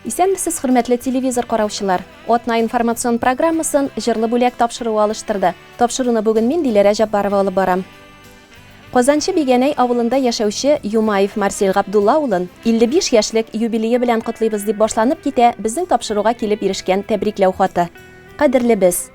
Исәнмесез, хөрмәтле телевизор караучылар. Отна информацион программасын җырлы бүләк тапшыруы алыштырды. Тапшыруны бүген мин Диләрә Җаббарова алып барам. Казанчы Бигәнәй авылында яшәүче Юмаев Марсель Габдулла улын 55 яшьлек юбилее белән котлыйбыз дип башланып китә безнең тапшыруга килеп ирешкән тәбрикләү хаты. Кадерле без,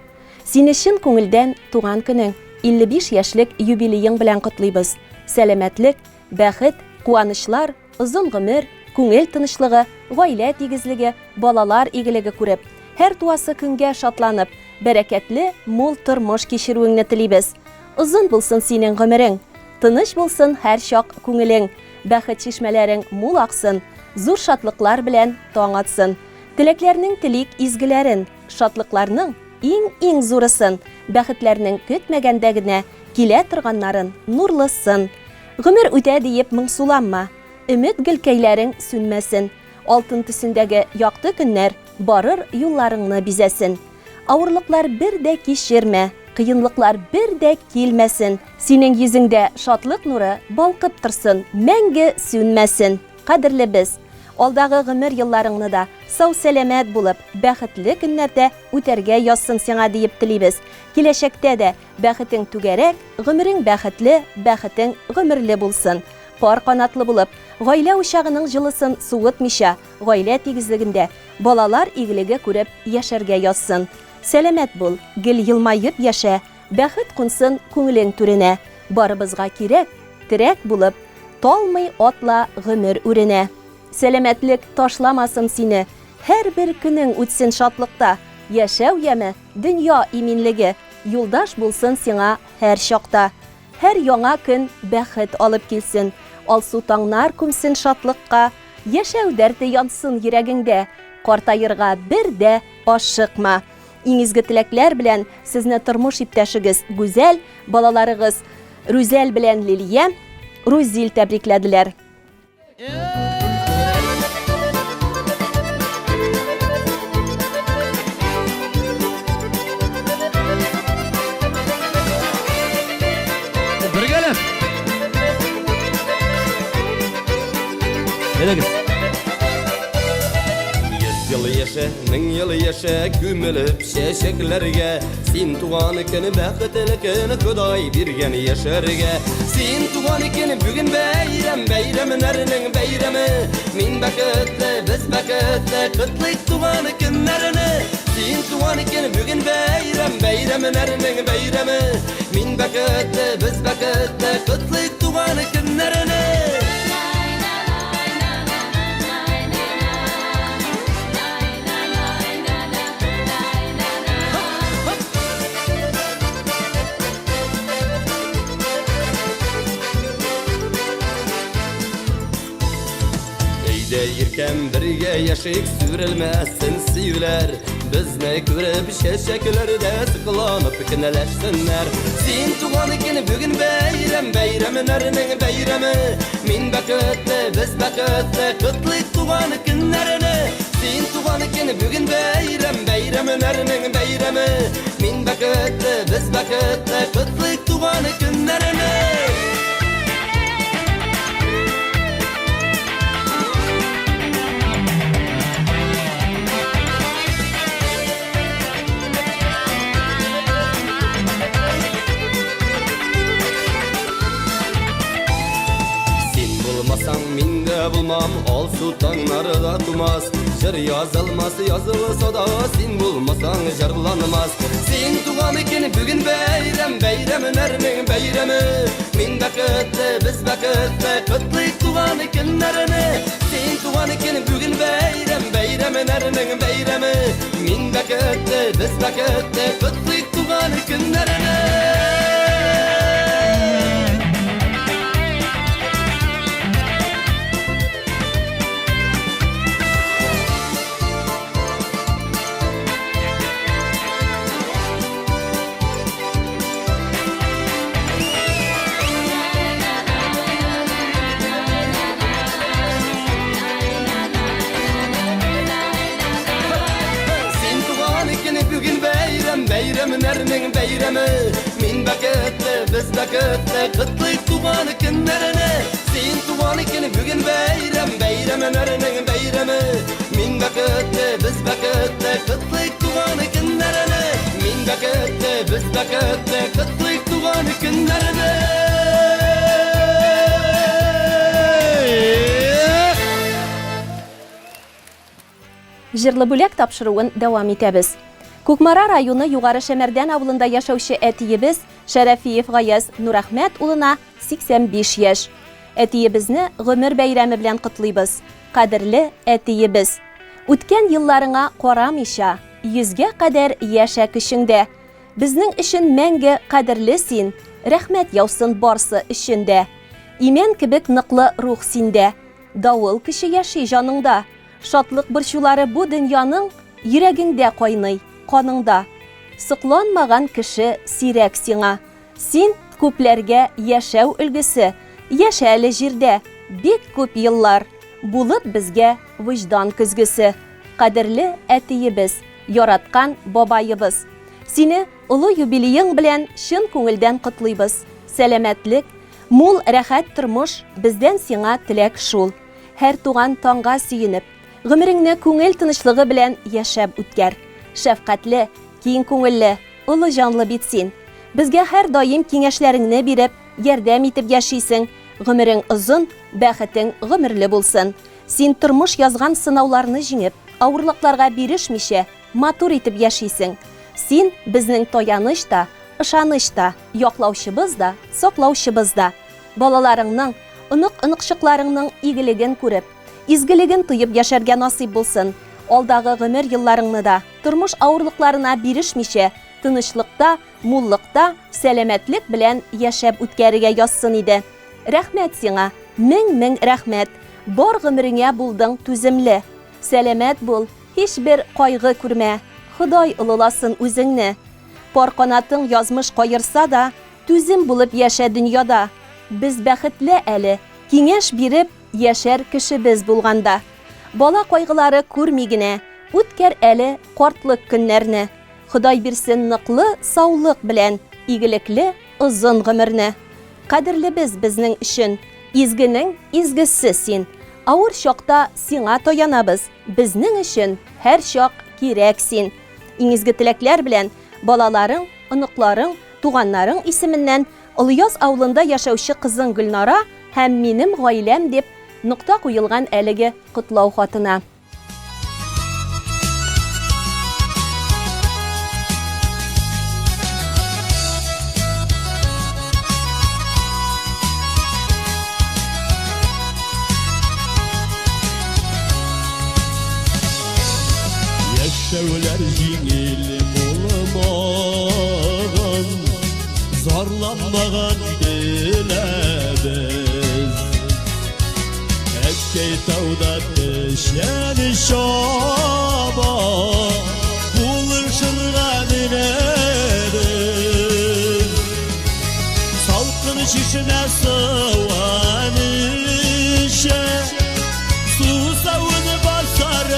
сине чын күңелдән туган көнең, 55 яшьлек юбилеең белән котлыйбыз. Сәламәтлек, бәхет, куанычлар, озын гомер, күңел тынычлыгы, гаилә тигезлеге, балалар игелеге күреп, һәр туасы көнгә шатланып, бәрәкәтле, мул тормыш кичерүеңне телибез. Озын булсын синең гомерең, тыныч булсын һәр чак күңелең, бәхет чишмәләрең мул аксын, зур шатлыклар белән таң атсын. Теләкләрнең телик изгеләрен, шатлыкларның иң зурысын, бәхетләрнең көтмәгәндә генә килә торганнарын нурлысын. Гомер үтә диеп моңсуланма, өмет гөлкәйләрең сүнмәсен, алтын төсендәге якты көннәр барыр юлларыңны бизәсен. Авырлыклар бер дә кичермә, кыенлыклар бер дә килмәсен, синең йөзеңдә шатлык нуры балкып торсын, мәңге сүнмәсен. Кадерле без, алдагы гомер елларыңны да сау-сәламәт булып, бәхетле көннәрдә үтәргә язсын сиңа диеп телибез. Киләчәктә дә бәхетең түгәрәк, гомерең бәхетле, бәхетең гомерле булсын. Пар канатлы булып, гаилә учагының җылысын суытмыйча, гаилә тигезлегендә балалар игелеге күреп яшәргә язсын. Сәламәт бул, гел елмаеп яшә, бәхет кунсын күңелең түренә. Барыбызга кирәк, терәк булып, талмый атла гомер үренә. Сәламәтлек ташламасын сине, һәр бер көнең үтсен шатлыкта. Яшәү яме, дөнья иминлеге, юлдаш булсын сиңа һәр чакта. Һәр яңа көн бәхет алып килсен, алсу таңнар күмсен шатлыкка, яшәү дәрте янсын йөрәгеңдә, картаерга бер дә ашыкма. Иң изге теләкләр белән сезне тормыш иптәшегез Гүзәл, балаларыгыз Рүзәл белән Лилия, Рузил тәбрикләделәр. Yıl yaşa, min yıl yaşa, gömülüp şeşeklerge. Sen tuğan iken bəxtlikini Xuday birgen yaşarga. Sen tuğan iken bugün bayram, bayramlarning bayrami. Min bəxtli, biz bəxtli, qutlik tuğan ikenlarini. Sen tuğan iken bugün bayram, bayramlarning bayrami. Min bəxtli, biz bəxtli, qutlik tuğan ikenlarini. Yirken birge yaşayık sürülmezsin sivler. Bizne görüp şeşeklerde sıkılanıp kineleşsinler. Sen tuğan iken bugün bayram, bayramlarning bayrami. Min bəxtli, biz bəxtli, qutlik tuğan ikenlarini. Sen tuğan iken bugün bayram, bayramlarning bayrami. Min bəxtli, biz bəxtli, qutlik tuğan ikenlarini. Minde bulmam, al sultanları da tumas. Jır yazılmaz, yazılsa da sen bulmasan jarlanmaz. Sen tuğan iken bugün bayram, bayramlarning bayrami. Min bəxtli, biz bəxtli, qutlik tuğan ikenlarini. Sen tuğan iken bugün bayram, bayramlarning bayrami. Min bəxtli, biz bəxtli, qutlik tuğan ikenlarini. Bayramlarning bayrami. Min bəxtli, biz bəxtli, qutlik tuğan ikenlarini. Sen tuğan iken bugün bayram, bayramlarning bayrami. Min bəxtli, Җырлы бүләк тапшыруын дәвам итәбез. Күкмара районы Югары Шәмәрдән авылында яшәүче әтиебез Шәрәфиев Гаяз Нурахмәт улына 85 яшь. Әтиебезне гомер бәйрәме белән котлыйбыз. Кадерле әтиебез, үткән елларыңа карамыйча, 100гә кадәр яшә көчеңдә. Безнең өчен мәңге кадерле син, рәхмәт яусын барсы өчендә. Имән кебек ныклы рух синдә, давыл кеше яши җаныңда. Шатлык борчулары бу дөньяның йөрәгеңдә кайный, каныңда. Сыкланмаган кеше сирәк сиңа. Син күпләргә яшәү өлгесе, яшәле җирдә бик күп еллар. Булып безгә вөҗдан көзгесе. Кадерле әтиебез, яраткан бабайыбыз. Сине улы юбилеең белән чын күңелдән котлыйбыз. Сәламәтлек, мул рәхәт тормыш бездән сиңа теләк шул. Һәр туган таңга сөенеп, гомереңне күңел тынычлыгы белән яшәп үткәр. Шәфкатьле, киң күңелле, улы җанлы бит син. Безгә һәр даим киңәшләреңне биреп, ярдәм итеп яшисең. Гомерең озын, бәхетең гомерле булсын. Син тормыш язган сынауларны җиңеп, авырлыкларга бирешмичә, матур итеп яшисең. Син безнең таяныч та, ышаныч та, яклаучыбыз да, саклаучыбыз да. Балаларыңның, онык-оныкчыкларыңның игелеген күреп, изгелеген тоеп яшәргә насыйп булсын. Алдагы гомер елларыңны да тормыш авырлыкларына бирешмичә, тынычлыкта, муллыкта, сәламәтлек белән яшәп үткәрергә язсын иде. Рәхмәт сиңа, мең рәхмәт. Бар гомереңә булдың түземле. Сәламәт бул, һичбер кайгы күрмә. Ходай улыласын үзеңне. Пар канатың язмыш кайырса да, түзем булып яшә дөньяда. Без бәхетле әле, киңәш биреп яшәр кешебез булганда. Бала кайгылары күрми генә, үткәр әле картлык көннәрне. Ходай бирсен ныклы саулык белән, игелекле озын гомерне. Кадерлебез безнең өчен, изгенең изгесе син. Авыр чакта сиңа таянабыз, безнең өчен һәр чак кирәк син. Иң изге теләкләр белән балаларың, оныкларың, туганнарың исеменнән Ылыяз авылында яшәүче кызың Гөлнара һәм минем гаиләм дип нукта куелган әлеге котлау хатына. Яшәүләр җиңел булмаган, зарланмаган диләбез. Әткәй тауда төшән чаба, булышырга диләбез. Салкын чишмә суан ишә, сусавын басар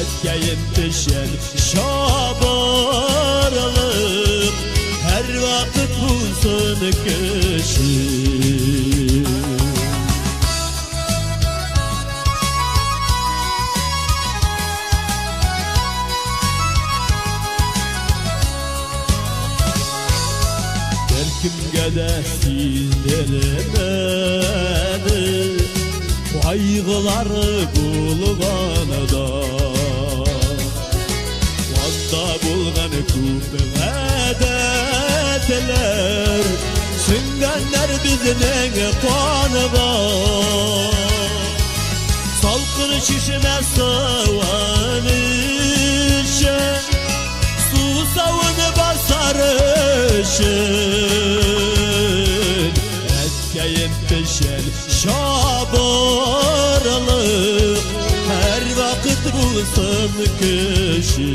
Әткәйем төшән чабарлык, һәр вакыт булсын кеше. Кемгә дә сиздермәде, кайгылары булганда. Анда булган күп гадәтләр, сеңгәннәр безнең каныга. Салкын чишмә суан ишә, сусавын басар өчен. Әткәйем төшән чабарлык, һәр вакыт булсын кеше.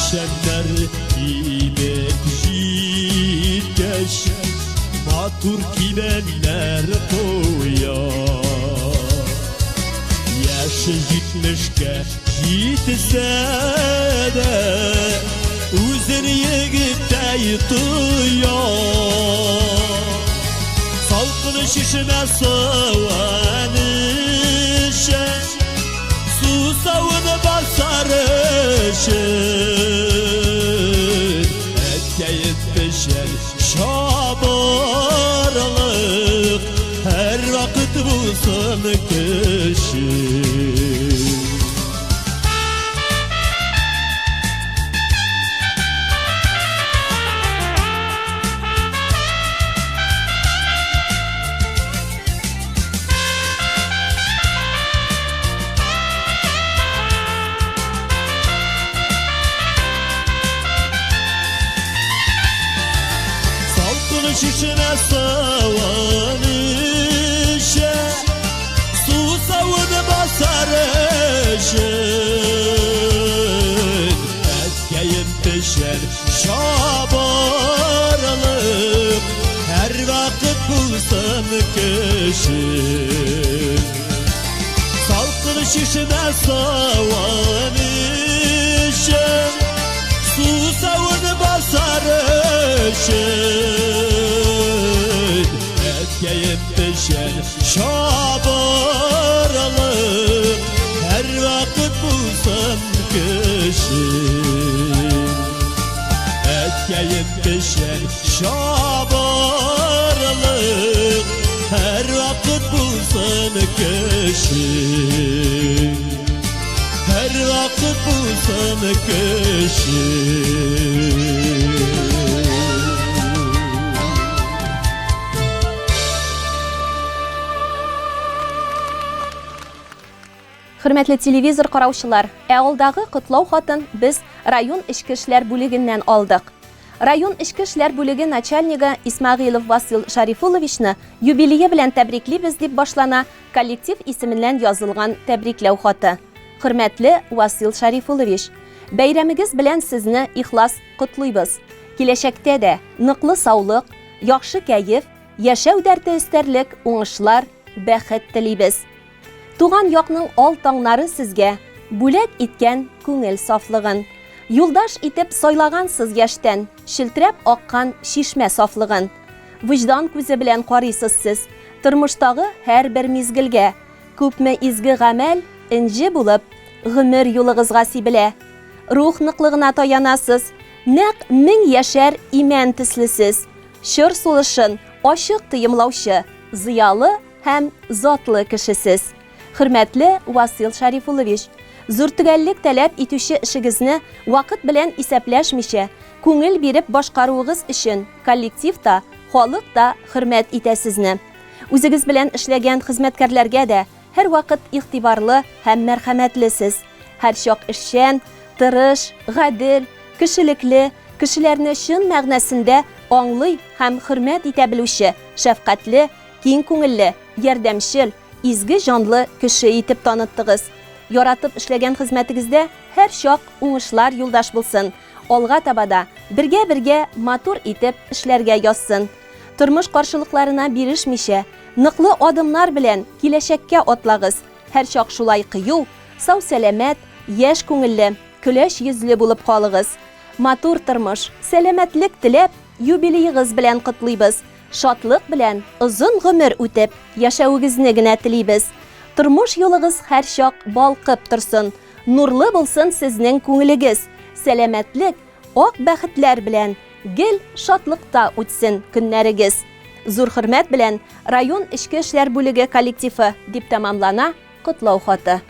Şenler inek җиткәч, матур кибәннәр куя. Яшы 70-кә җитсә дә, үзен kıyar Salkın şişme sıvanışa Su savunu basarışın Etkeyip pişen şabarlık Her vakit bulsun kişi Şişine savanışa Su savunu basarışın Etkeyim pişer şabarlık Her vakit bulsun kişi Salkın şişine savanışa Su savunu basarışın Etkeyip pişen şabarlık Her vakit bulsun kişi Etkeyip pişen şabarlık Her vakit bulsun kişi Her vakit bulsun kişi Hürmetli televizor караучылар, авылдагы котлау хатын без район ички эшләр бүлегеннән алдык. Район ички эшләр бүлеге начальнигы Исмагыйлов Васил Шарифуловичны юбилее белән тәбриклибез дип башлана коллектив исеменнән язылган тәбрикләү хаты. Хөрмәтле Васил Шарифулович, бәйрәмегез белән сезне ихлас котлыйбыз. Киләчәктә дә ныклы саулык, яхшы кәеф, яшәү дәрте истәрлек, уңышлар, бәхет телибез. Туган якның ал таңнары сезгә бүләк иткән күңел сафлыгын, юлдаш итеп сайлагансыз яшьтән, шилтерәп аккан шишмә сафлыгын. Вөҗдан күзе белән карыйсыз сез тормыштагы һәр бер мизгелгә, күпме изге гамәл инҗе булып гомер юлыгызга сибелә. Рух ныклыгына таянасыз, нәкъ 1000 яшәр имән төслесез. Шыр сулышын ачык тыйымлаучы, зыялы һәм затлы кешесез. Хөрмәтле Васил Шарифулович, зур төгәллек таләп итүче эшегезне вакыт белән исәпләшмичә, күңел биреп башкаруыгыз өчен коллективта, халык та хөрмәт итә сезне. Үзегез белән эшләгән хезмәткәрләргә дә һәр вакыт игътибарлы һәм мәрхәмәтлесез. Һәр чак эшчән, тырыш, гадел, кешелекле, кешеләрне чын мәгънәсендә аңлый һәм хөрмәт итә белүче, шәфкатьле, киң күңелле, ярдәмчел, изге жанлы кеше итеп таныттыгыз. Яратып эшләгән хезмәтегездә һәр чак уңышлар юлдаш булсын. Алга табада бергә матур итеп эшләргә язсын. Тормыш каршылыкларына бирешмичә, ныклы адымнар белән киләчәккә атлагыз. Һәр чак шулай кыю, сау сәламәт, яшь күңелле, көләч йөзле булып калыгыз. Матур тормыш, сәламәтлек теләп, юбилеегыз белән котлыйбыз. Шатлык белән озын гомер үтеп, яшәүегезне генә телибез. Тормыш юлыгыз һәр чак балкып торсын. Нурлы булсын сезнең күңелегез. Сәламәтлек, ак бәхетләр белән, гел шатлыкта үтсен көннәрегез. Зур хөрмәт белән район ички эшләр бүлеге коллективы дип тәмамлана котлау хаты.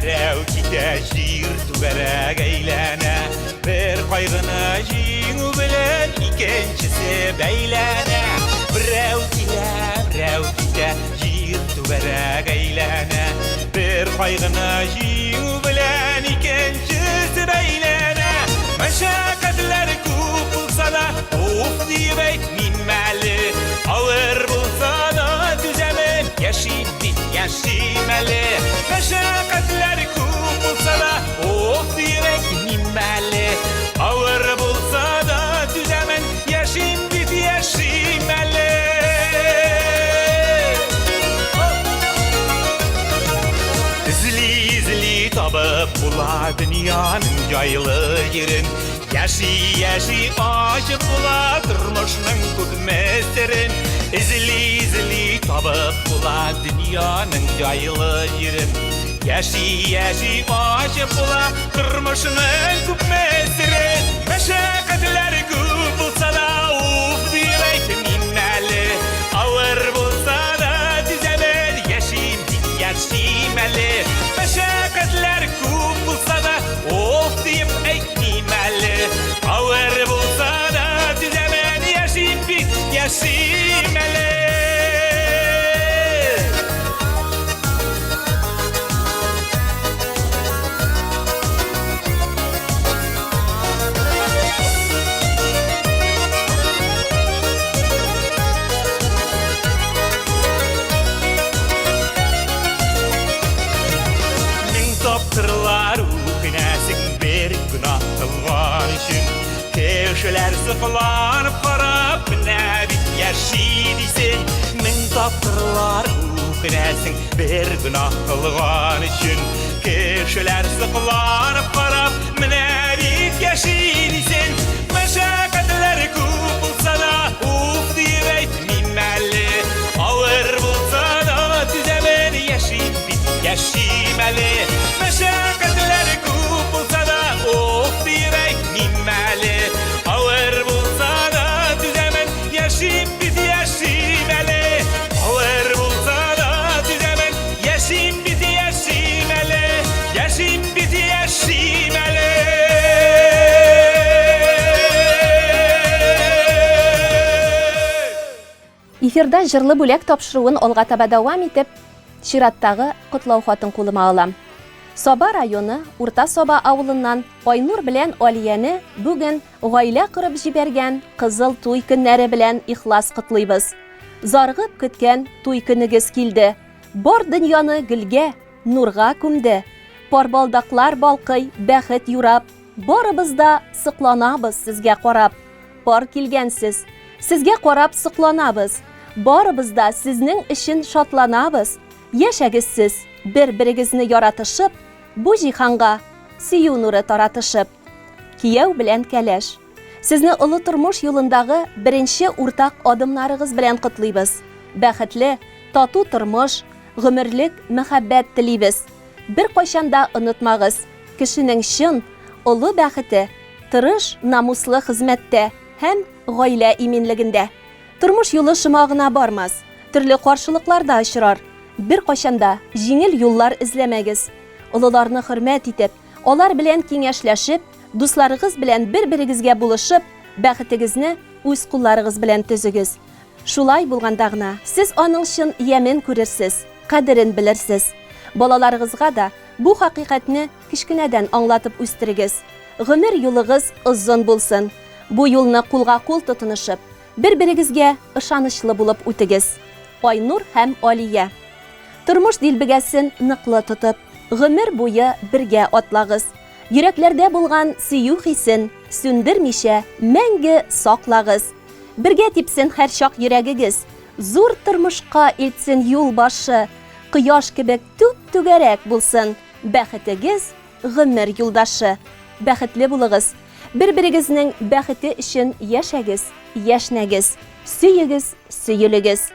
Берәү китә җир түгәрәк әйләнә, бер кайгыны җиңү белән икенчесе бәйләнә. Берәү китә җир түгәрәк әйләнә, бер кайгыны җиңү белән икенчесе бәйләнә. Мәшәкатьләр күп булса да, уф дип әйтмим әле, авыр булса dünyanın jaylı yerin. Yaşı aşık bula durmuşның köp meslerin. İzli tabıp bula dünyanın jaylı yerin. Yaşı aşık bula durmuşның köp meslerin. Meşakkatler köp bulsa da uf diyeyim inmeli. Ağır bulsa da düzelir yaşaymalı. Meşakkatler köp bulsa da of deyip eğitmeli. Ağır bulsa da düzelir yaşaymalı. Köşeler sıkılanıp qarab Nəbit yaşaydıysın Min taptırlar uqinəsin Bir günah qılğan üçün Köşeler sıkılanıp qarab Nəbit yaşaydıysın Məşəqqətlər köp bulsa da Uf deyib etməməli Ağır bulsa da Düzəmən yaşaymalı Məşəqqətlər köp bulsa da Uf deyib etməməli Ağır bulsa da düzemen yaşayıp bit yaşaymalı. Ağır bulsa da düzemen yaşayıp bit yaşaymalı. Yaşayıp bit yaşaymalı. Эфирда жырлы бүләк тапшыруын алга таба дәвам итеп, чираттагы котлау хатын кулыма алам. Соба районы Урта Соба авылыннан Айнур белән Алияне бүген гаилә кырып җибәргән кызыл туй көннәре белән ихлас котлыйбыз. Заргып көткән туй көнегез килде. Бар дөньяны гөлгә, нурга күмде. Парбалдаклар балкый, бәхет юрап, барыбыз да сыкланабыз сезгә карап. Пар килгәнсез, сезгә карап сыкланабыз. Барыбыз да сезнең өчен шатланабыз. Яшәгез сез, бер-берегезне яратышып, бу җиһанга сөю нуры таратышып. Кияү белән кәләш. Сезне олы тормыш юлындагы беренче уртак адымнарыгыз белән котлыйбыз. Бәхетле, тату тормыш, гомерлек мәхәббәт телибез. Бер кайчанда онытмагыз, кешенең чын, олы бәхете, тырыш, намуслы хезмәттә һәм гаилә иминлегендә. Тормыш юлы шымагына бармас, төрле каршылыкларда очрар. Бер кайчанда җиңел юллар эзләмәгез. Олыларны хөрмәт итеп, алар белән киңәшләшеп, дусларыгыз белән бер-берегезгә булышып, бәхетегезне үз кулларыгыз белән төзегез. Шулай булганда гына сез аның чын ямен күрерсез, кадерен белерсез. Балаларыгызга да бу хакыйкатьне кичкенәдән аңлатып үстерегез. Гомер юлыгыз озын булсын. Бу юлны кулга-кул тотынышып, бер-берегезгә ышанычлы булып үтегез. Айнур һәм Алия. Тормыш дилбегәсен ныклы тотып, гомер буе бергә атлагыз. Йөрәкләрдә булган сөю хисен сүндермичә мәңге саклагыз. Бергә типсен һәр чак йөрәгегез. Зур тормышка илтсен юл башы. Кояш кебек түп-түгәрәк булсын. Бәхетегез гомер юлдашы. Бәхетле булыгыз. Бер-берегезнең бәхете өчен яшәгез, яшнәгез, сөйегез, сөйелегез.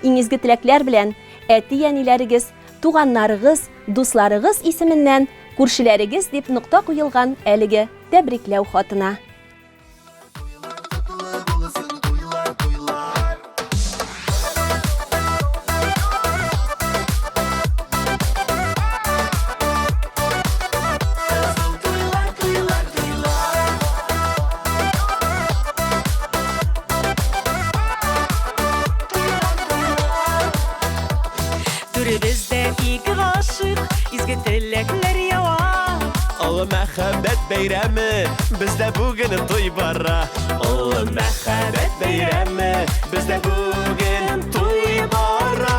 Иң изге теләкләр белән әти-әниләрегез, туганнарыгыз, дусларыгыз исеменнән күршеләрегез дип нукта куелган әлеге тәбрикләү хатына. Мәхәббәт бәйрәме бездә бүген туй бара. Олы мәхәббәт бәйрәме бездә бүген туй бара.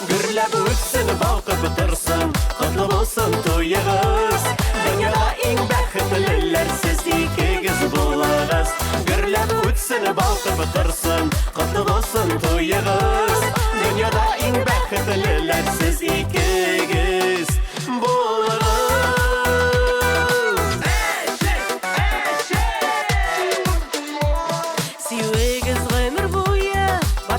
Гөрләп үтсен, балкып торсын, котлы булсын туегыз. Дөньяда иң бәхетлеләр сез икегез булыгыз. Гөрләп үтсен, балкып торсын, котлы булсын туегыз. Дөньяда иң бәхетлеләр сез икегез булыгыз.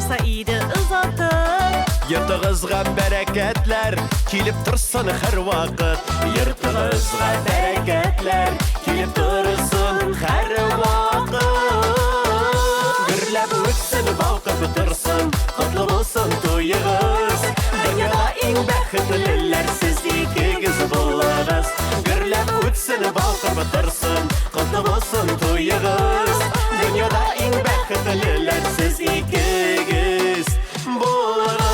Saidi ızatır Yırtığızga bereketler Kilip dursun her vakit Yırtığızga bereketler Kilip dursun her vakit Gürlep ötsün balkıp dursun Kutlu olsun toyığız Dünyada en bəxtliler siz ikigiz bulağız Gürlep ötsün balkıp dursun Kutlu olsun toyığız Dünyada en bəxtliler siz ikigiz bulağız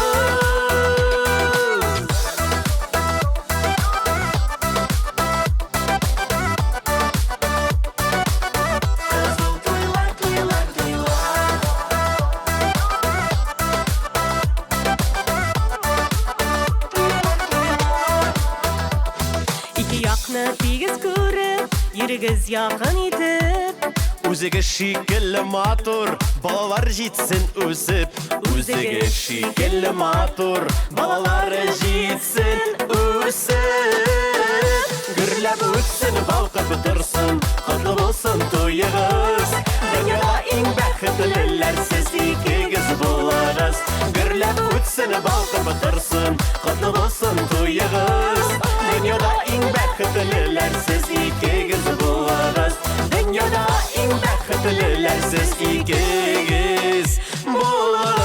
İki yakını bigiz görüp Yürügiz yakın itip O'ziga shekilli motor bolalar yetsin o'sib O'ziga shekilli motor bolalar yetsin o'sib Gürlep o'tsin balqib tursin Qutlu bo'lsin to'yig'iz Dunyoda eng baxtlilar siz ikigiz bo'lasiz Gürlep o'tsin balqib tursin Qutlu bo'lsin to'yig'iz Dunyoda eng baxtlilar siz ikigiz bo'lasiz Dünyada en bəxtliler siz ikigiz bulağız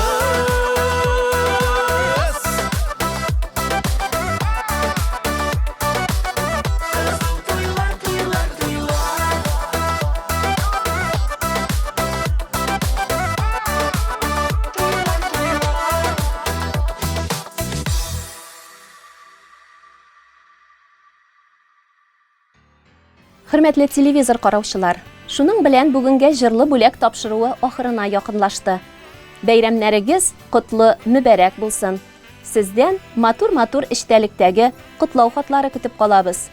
Hürmetli televizor караучылар, шуның белән бүгенгә җырлы бүләк тапшыруы ахырына якынлашты. Бәйрәмнәрегез котлы, мүбәрәк булсын. Сездән матур-матур эчтәлектәге котлау хатлары көтеп калабыз.